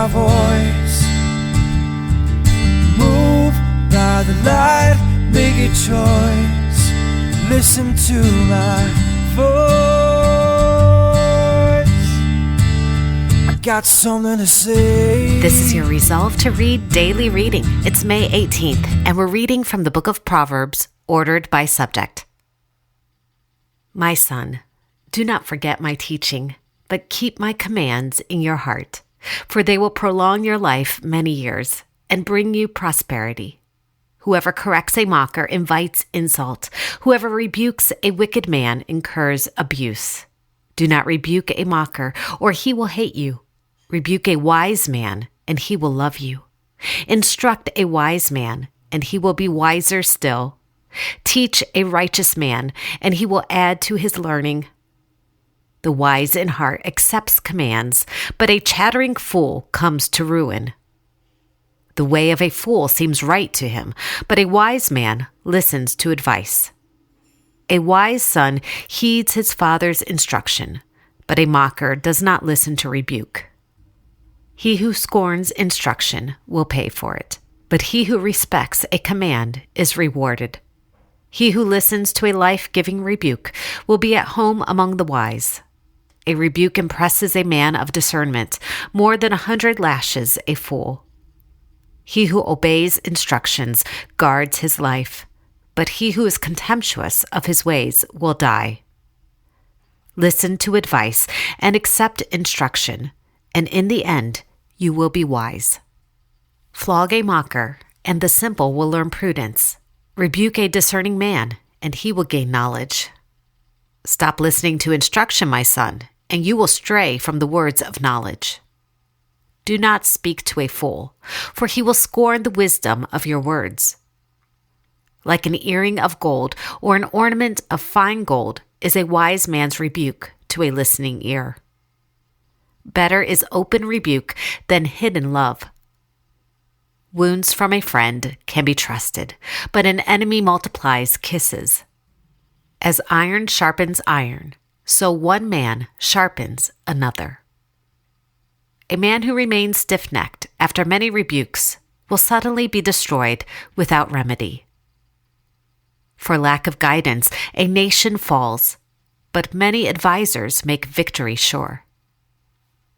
voice. Move by the light, make a choice. Listen to my voice. I got something to say. This is your Resolve to Read daily reading. It's May 18th, and we're reading from the book of Proverbs, ordered by subject. My son, do not forget my teaching, but keep my commands in your heart, for they will prolong your life many years and bring you prosperity. Whoever corrects a mocker invites insult. Whoever rebukes a wicked man incurs abuse. Do not rebuke a mocker, or he will hate you. Rebuke a wise man, and he will love you. Instruct a wise man, and he will be wiser still. Teach a righteous man, and he will add to his learning. The wise in heart accepts commands, but a chattering fool comes to ruin. The way of a fool seems right to him, but a wise man listens to advice. A wise son heeds his father's instruction, but a mocker does not listen to rebuke. He who scorns instruction will pay for it, but he who respects a command is rewarded. He who listens to a life-giving rebuke will be at home among the wise. A rebuke impresses a man of discernment more than 100 lashes a fool. He who obeys instructions guards his life, but he who is contemptuous of his ways will die. Listen to advice and accept instruction, and in the end you will be wise. Flog a mocker, and the simple will learn prudence. Rebuke a discerning man, and he will gain knowledge. Stop listening to instruction, my son, and you will stray from the words of knowledge. Do not speak to a fool, for he will scorn the wisdom of your words. Like an earring of gold or an ornament of fine gold is a wise man's rebuke to a listening ear. Better is open rebuke than hidden love. Wounds from a friend can be trusted, but an enemy multiplies kisses. As iron sharpens iron, so one man sharpens another. A man who remains stiff-necked after many rebukes will suddenly be destroyed without remedy. For lack of guidance, a nation falls, but many advisers make victory sure.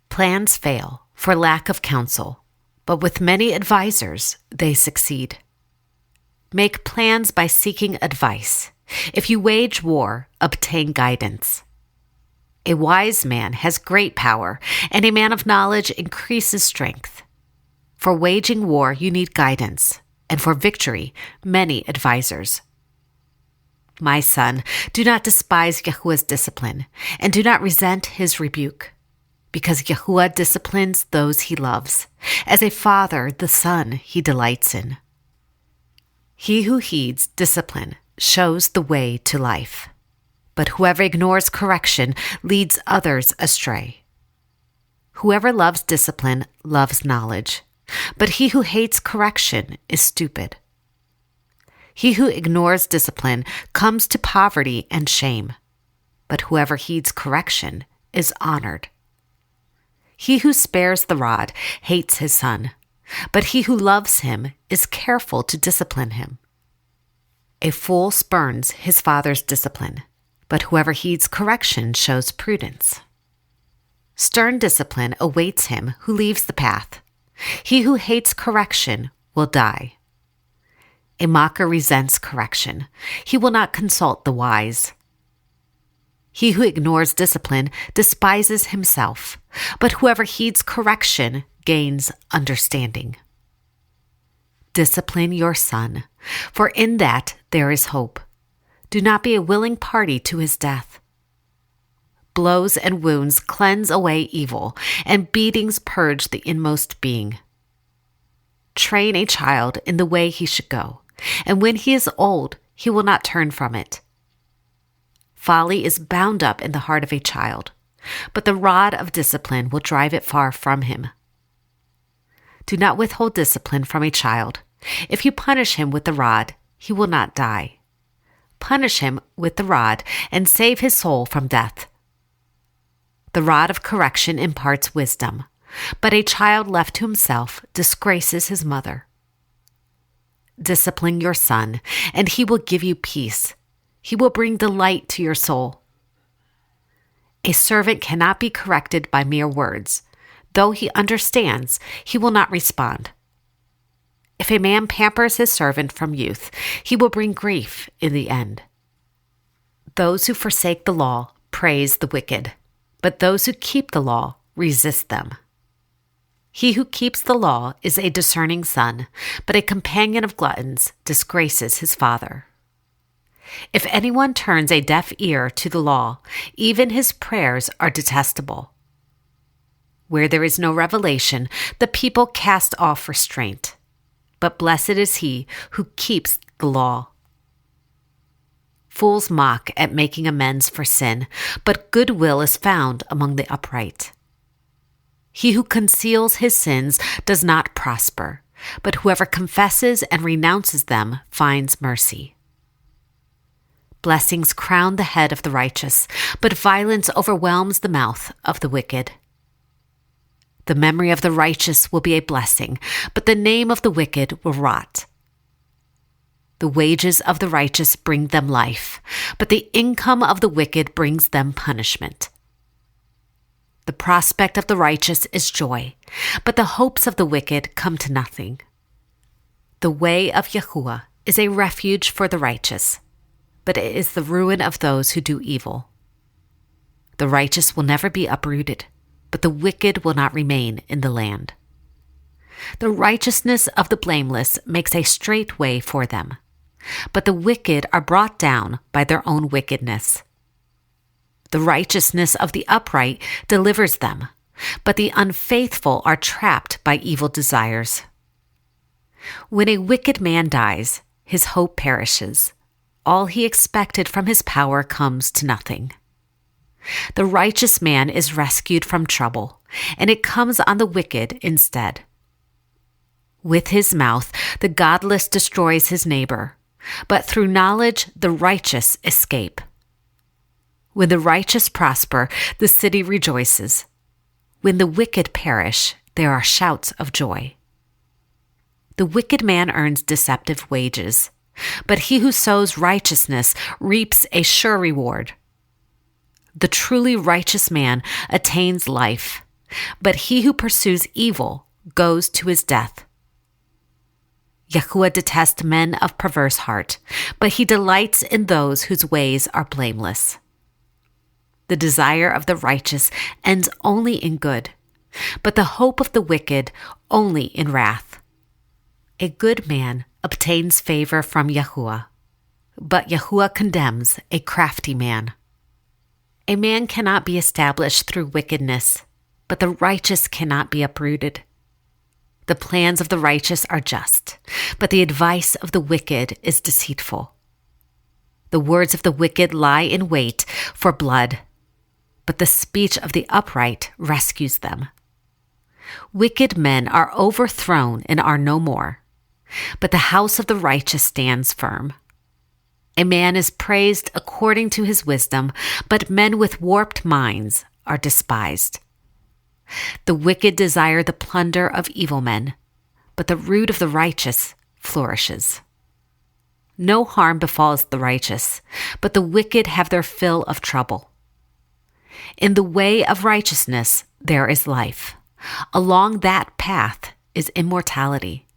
Plans fail for lack of counsel, but with many advisers, they succeed. Make plans by seeking advice. If you wage war, obtain guidance. A wise man has great power, and a man of knowledge increases strength. For waging war, you need guidance, and for victory, many advisers. My son, do not despise Yahuwah's discipline, and do not resent his rebuke, because Yahuwah disciplines those he loves. As a father, the son he delights in. He who heeds discipline shows the way to life, but whoever ignores correction leads others astray. Whoever loves discipline loves knowledge, but he who hates correction is stupid. He who ignores discipline comes to poverty and shame, but whoever heeds correction is honored. He who spares the rod hates his son, but he who loves him is careful to discipline him. A fool spurns his father's discipline, but whoever heeds correction shows prudence. Stern discipline awaits him who leaves the path. He who hates correction will die. A mocker resents correction. He will not consult the wise. He who ignores discipline despises himself, but whoever heeds correction gains understanding. Discipline your son, for in that there is hope. Do not be a willing party to his death. Blows and wounds cleanse away evil, and beatings purge the inmost being. Train a child in the way he should go, and when he is old, he will not turn from it. Folly is bound up in the heart of a child, but the rod of discipline will drive it far from him. Do not withhold discipline from a child. If you punish him with the rod, he will not die. Punish him with the rod and save his soul from death. The rod of correction imparts wisdom, but a child left to himself disgraces his mother. Discipline your son, and he will give you peace. He will bring delight to your soul. A servant cannot be corrected by mere words. Though he understands, he will not respond. If a man pampers his servant from youth, he will bring grief in the end. Those who forsake the law praise the wicked, but those who keep the law resist them. He who keeps the law is a discerning son, but a companion of gluttons disgraces his father. If anyone turns a deaf ear to the law, even his prayers are detestable. Where there is no revelation, the people cast off restraint, but blessed is he who keeps the law. Fools mock at making amends for sin, but goodwill is found among the upright. He who conceals his sins does not prosper, but whoever confesses and renounces them finds mercy. Blessings crown the head of the righteous, but violence overwhelms the mouth of the wicked. The memory of the righteous will be a blessing, but the name of the wicked will rot. The wages of the righteous bring them life, but the income of the wicked brings them punishment. The prospect of the righteous is joy, but the hopes of the wicked come to nothing. The way of Yahuwah is a refuge for the righteous, but it is the ruin of those who do evil. The righteous will never be uprooted, but the wicked will not remain in the land. The righteousness of the blameless makes a straight way for them, but the wicked are brought down by their own wickedness. The righteousness of the upright delivers them, but the unfaithful are trapped by evil desires. When a wicked man dies, his hope perishes. All he expected from his power comes to nothing. The righteous man is rescued from trouble, and it comes on the wicked instead. With his mouth, the godless destroys his neighbor, but through knowledge, the righteous escape. When the righteous prosper, the city rejoices. When the wicked perish, there are shouts of joy. The wicked man earns deceptive wages, but he who sows righteousness reaps a sure reward. The truly righteous man attains life, but he who pursues evil goes to his death. Yahuwah detests men of perverse heart, but he delights in those whose ways are blameless. The desire of the righteous ends only in good, but the hope of the wicked only in wrath. A good man obtains favor from Yahuwah, but Yahuwah condemns a crafty man. A man cannot be established through wickedness, but the righteous cannot be uprooted. The plans of the righteous are just, but the advice of the wicked is deceitful. The words of the wicked lie in wait for blood, but the speech of the upright rescues them. Wicked men are overthrown and are no more, but the house of the righteous stands firm. A man is praised according to his wisdom, but men with warped minds are despised. The wicked desire the plunder of evil men, but the root of the righteous flourishes. No harm befalls the righteous, but the wicked have their fill of trouble. In the way of righteousness there is life. Along that path is immortality.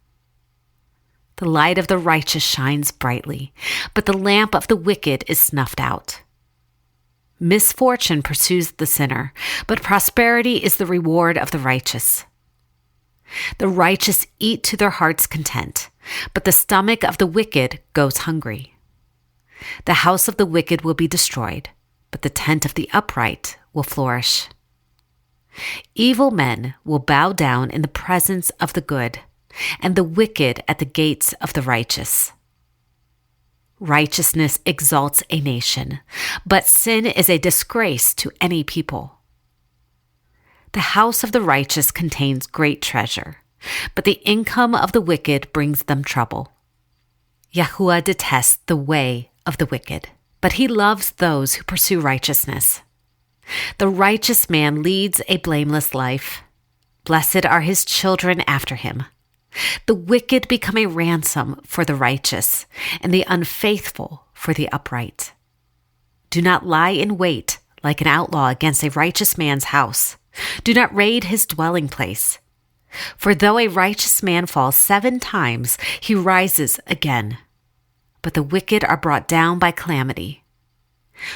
The light of the righteous shines brightly, but the lamp of the wicked is snuffed out. Misfortune pursues the sinner, but prosperity is the reward of the righteous. The righteous eat to their heart's content, but the stomach of the wicked goes hungry. The house of the wicked will be destroyed, but the tent of the upright will flourish. Evil men will bow down in the presence of the good, and the wicked at the gates of the righteous. Righteousness exalts a nation, but sin is a disgrace to any people. The house of the righteous contains great treasure, but the income of the wicked brings them trouble. Yahuwah detests the way of the wicked, but he loves those who pursue righteousness. The righteous man leads a blameless life, Blessed are his children after him. The wicked become a ransom for the righteous, and the unfaithful for the upright. Do not lie in wait like an outlaw against a righteous man's house. Do not raid his dwelling place. For though a righteous man falls 7 times, he rises again. But the wicked are brought down by calamity.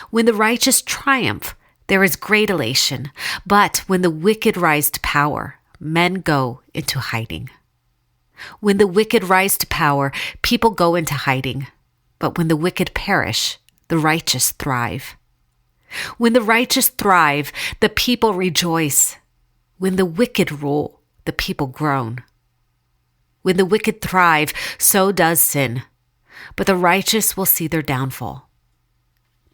When the righteous triumph, there is great elation. But when the wicked rise to power, men go into hiding. When the wicked rise to power, people go into hiding. But when the wicked perish, the righteous thrive. When the righteous thrive, the people rejoice. When the wicked rule, the people groan. When the wicked thrive, so does sin. But the righteous will see their downfall.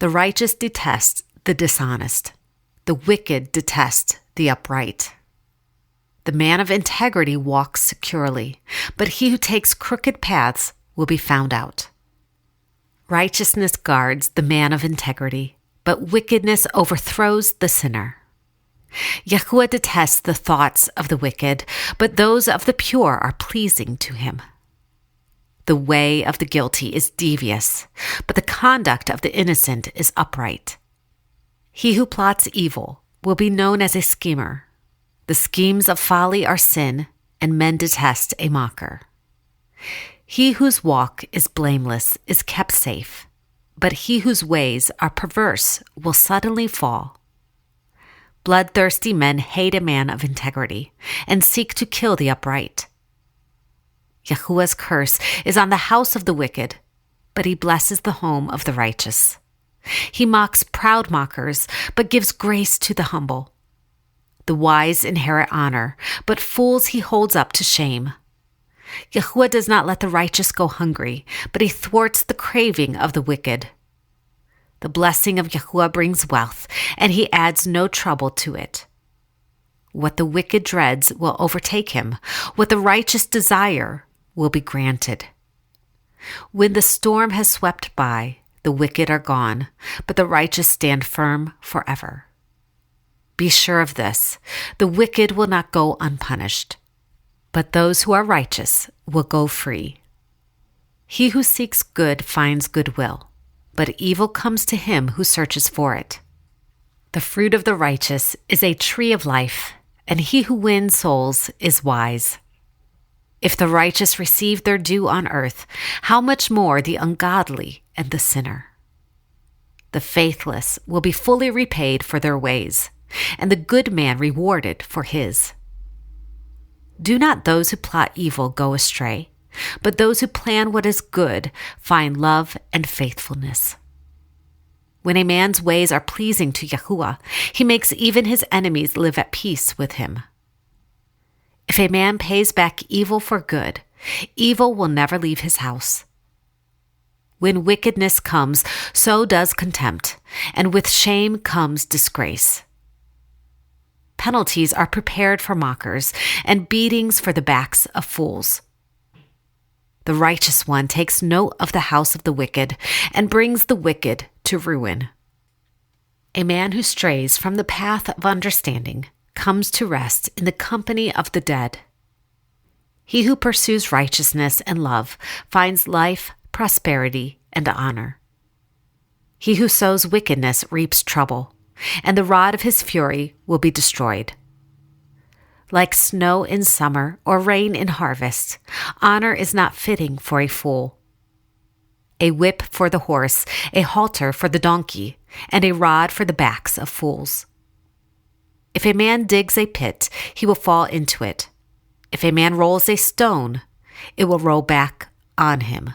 The righteous detest the dishonest. The wicked detest the upright. The man of integrity walks securely, but he who takes crooked paths will be found out. Righteousness guards the man of integrity, but wickedness overthrows the sinner. Yahuwah detests the thoughts of the wicked, but those of the pure are pleasing to him. The way of the guilty is devious, but the conduct of the innocent is upright. He who plots evil will be known as a schemer. The schemes of folly are sin, and men detest a mocker. He whose walk is blameless is kept safe, but he whose ways are perverse will suddenly fall. Bloodthirsty men hate a man of integrity and seek to kill the upright. Yahuwah's curse is on the house of the wicked, but he blesses the home of the righteous. He mocks proud mockers, but gives grace to the humble. The wise inherit honor, but fools he holds up to shame. Yahuwah does not let the righteous go hungry, but he thwarts the craving of the wicked. The blessing of Yahuwah brings wealth, and he adds no trouble to it. What the wicked dreads will overtake him. What the righteous desire will be granted. When the storm has swept by, the wicked are gone, but the righteous stand firm forever. Be sure of this, the wicked will not go unpunished, but those who are righteous will go free. He who seeks good finds goodwill, but evil comes to him who searches for it. The fruit of the righteous is a tree of life, and he who wins souls is wise. If the righteous receive their due on earth, how much more the ungodly and the sinner? The faithless will be fully repaid for their ways, and the good man rewarded for his. Do not those who plot evil go astray, but those who plan what is good find love and faithfulness. When a man's ways are pleasing to Yahuwah, he makes even his enemies live at peace with him. If a man pays back evil for good, evil will never leave his house. When wickedness comes, so does contempt, and with shame comes disgrace. Penalties are prepared for mockers, and beatings for the backs of fools. The righteous one takes note of the house of the wicked, and brings the wicked to ruin. A man who strays from the path of understanding comes to rest in the company of the dead. He who pursues righteousness and love finds life, prosperity, and honor. He who sows wickedness reaps trouble, and the rod of his fury will be destroyed. Like snow in summer or rain in harvest, honor is not fitting for a fool. A whip for the horse, a halter for the donkey, and a rod for the backs of fools. If a man digs a pit, he will fall into it. If a man rolls a stone, it will roll back on him.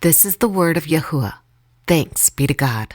This is the word of Yahuwah. Thanks be to God.